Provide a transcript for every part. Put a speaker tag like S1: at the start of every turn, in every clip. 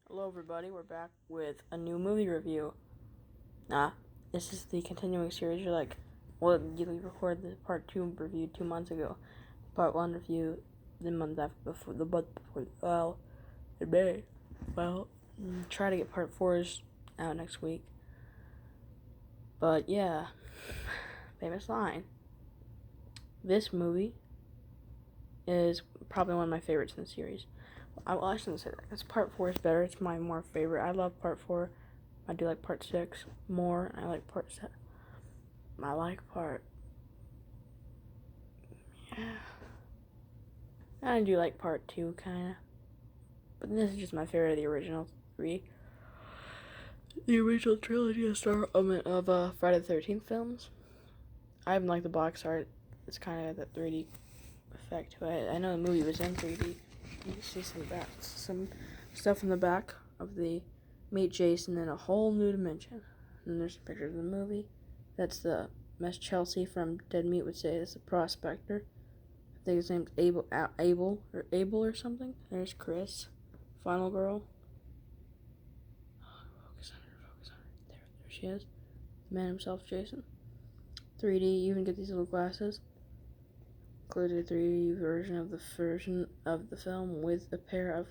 S1: Hello everybody, we're back with a new movie review. This is the continuing series. You recorded the part 2 review 2 months ago. Part 1 review the month after, in May. Try to get part 4s out next week. But yeah, famous line. This movie is probably one of my favorites in the series. I shouldn't say that, because part 4 is better. It's my more favorite. I love part 4. I do like part 6 more. I like part 7. I like part... Yeah. I do like part 2, kind of. But this is just my favorite of the original 3. The original trilogy of Friday the 13th films. I even like the box art. It's kind of that 3D effect to it. I know the movie was in 3D. You can see some stuff in the back of the Meet Jason in a Whole New Dimension. And there's a picture of the movie. That's the Miss Chelsea from Dead Meat would say it's a prospector. I think his name's Abel or something. There's Chris, final girl. Focus on her. There she is. The man himself, Jason. 3D. You even get these little glasses. Included a 3D version of the film with a pair of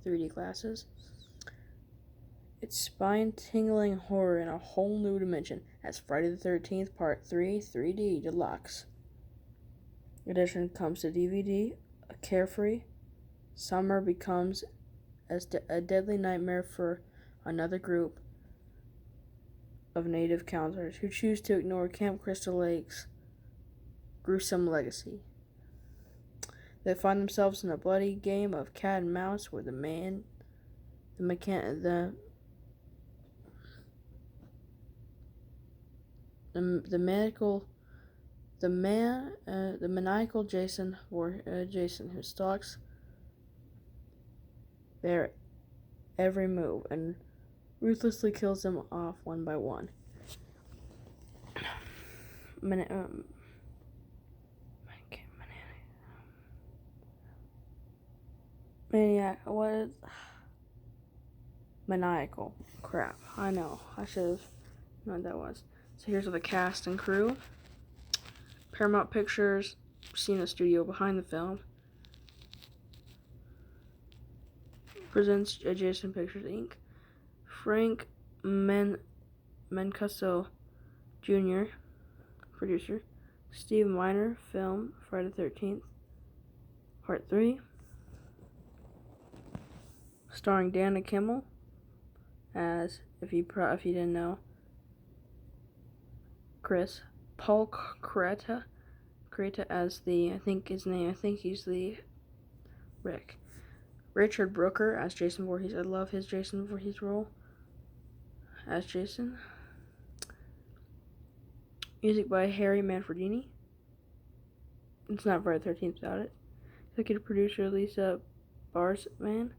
S1: 3D glasses. It's spine-tingling horror in a whole new dimension as Friday the 13th Part 3 3D Deluxe. Edition comes to DVD. A carefree summer becomes a deadly nightmare for another group of native counselors who choose to ignore Camp Crystal Lake's gruesome legacy. They find themselves in a bloody game of cat and mouse where the maniacal Jason who stalks their every move and ruthlessly kills them off one by one. Maniacal. Crap. I know. I should have known what that was. So here's the cast and crew. Paramount Pictures, seen the studio behind the film, presents Jason Pictures Inc. Frank Mancuso Jr., producer. Steve Miner, film, Friday the 13th, Part 3. Starring Dana Kimmel as, if you didn't know, Chris. Paul Creta as I think he's the Rick. Richard Brooker as Jason Voorhees. I love his Jason Voorhees role as Jason. Music by Harry Manfredini. It's not Friday the 13th without it. Executive producer Lisa Barsman.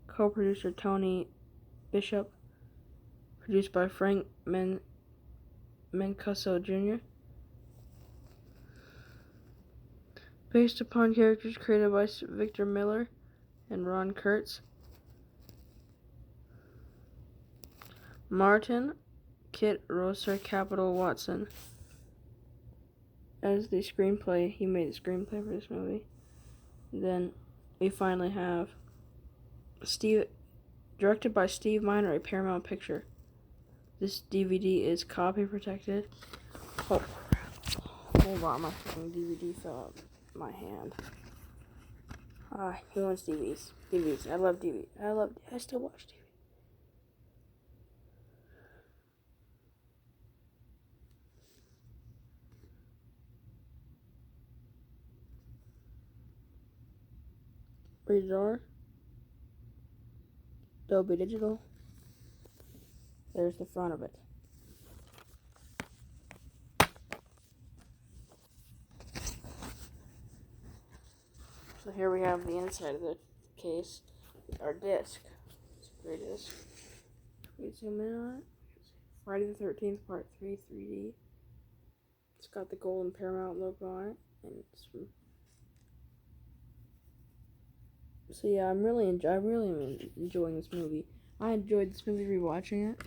S1: Co-producer Tony Bishop. Produced by Frank Mancuso Jr. Based upon characters created by Victor Miller and Ron Kurtz. Martin Kit Rosser Capital Watson as the screenplay. He made the screenplay for this movie. Then we finally have directed by Steve Miner, a Paramount picture. This DVD is copy protected. Oh crap. Hold on, my fucking DVD fell out of my hand. Who wants DVDs? DVDs. I love DVDs. I still watch TV. Rated R. Dolby Digital. There's the front of it. So here we have the inside of the case. Our disc. It's a great disc. We zoom in on it. Friday the 13th Part 3 3D. It's got the golden Paramount logo on it. And it's So yeah, I really am enjoying this movie. I enjoyed this movie rewatching it.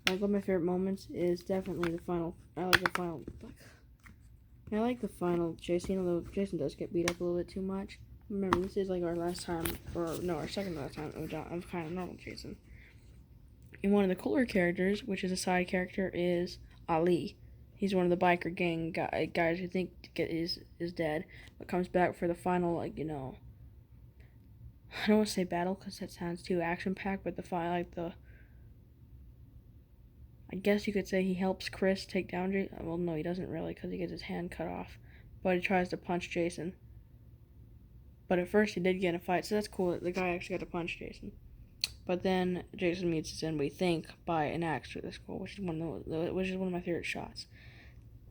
S1: Like one of my favorite moments is definitely the final. I like the final. I like the final chase scene, although Jason does get beat up a little bit too much. Remember, this is like our last time, or no, our second last time of kind of normal Jason. And one of the cooler characters, which is a side character, is Ali. He's one of the biker gang guys who think is dead, but comes back for the final, like, you know, I don't want to say battle because that sounds too action packed, but the final, like the, I guess you could say he helps Chris take down Jason. Well, no, he doesn't really because he gets his hand cut off, but he tries to punch Jason. But at first he did get in a fight, so that's cool. The guy actually got to punch Jason. But then Jason meets his end, we think, by an axe through the skull, which is one of my favorite shots.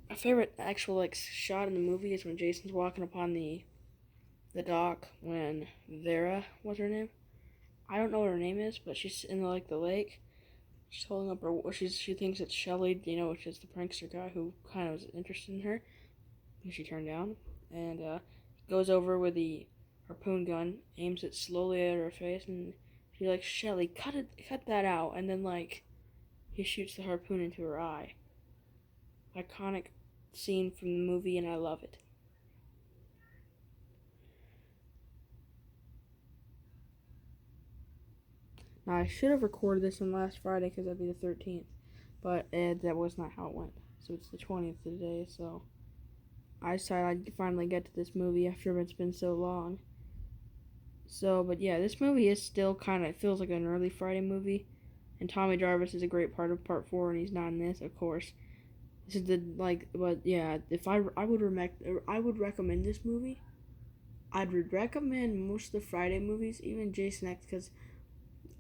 S1: My favorite actual like shot in the movie is when Jason's walking upon the dock when Vera, what's her name? I don't know what her name is, but she's in the lake. She's holding up her. She thinks it's Shelly, you know, which is the prankster guy who kind of was interested in her, who she turned down, and goes over with the harpoon gun, aims it slowly at her face, and she's like, "Shelly, cut that out," and then like he shoots the harpoon into her eye. Iconic scene from the movie, and I love it. Now, I should have recorded this on last Friday because that'd be the 13th, but that was not how it went. So it's the 20th today, so I decided I'd finally get to this movie after it's been so long. So, but yeah, this movie is still kind of, feels like an early Friday movie, and Tommy Jarvis is a great part of part 4, and he's not in this, of course. This is but yeah, if I would recommend this movie. I'd recommend most of the Friday movies, even Jason X, because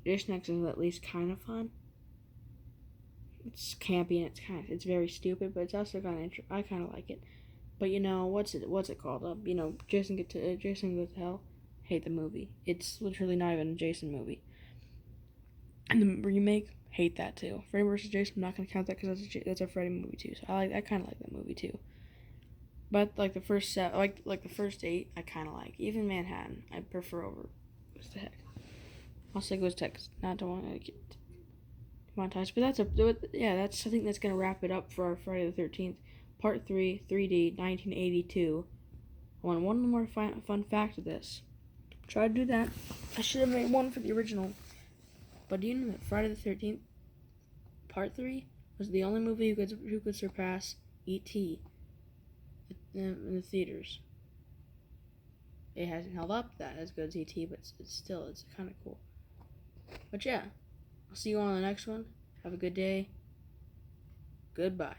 S1: Jason X is at least kind of fun. It's campy and it's very stupid, but it's also kind of I kind of like it. But you know what's it called? You know, Jason Goes to Hell. Hate the movie. It's literally not even a Jason movie. And the remake, hate that too. Freddy vs. Jason, I'm not gonna count that because that's a Freddy movie too. So I kind of like that movie too. But like the first set, like the first 8, I kind of like. Even Manhattan, I prefer over. What the heck? I'll say Ghost Tech, not the one I get montage. But that's I think that's gonna wrap it up for our Friday the 13th, Part 3, 3D, 1982. I want one more fun fact of this. Try to do that. I should have made one for the original. But do you know that Friday the 13th, Part 3 was the only movie who could surpass E.T. in the theaters? It hasn't held up that as good as E.T., but it's kind of cool. But yeah, I'll see you on the next one. Have a good day. Goodbye.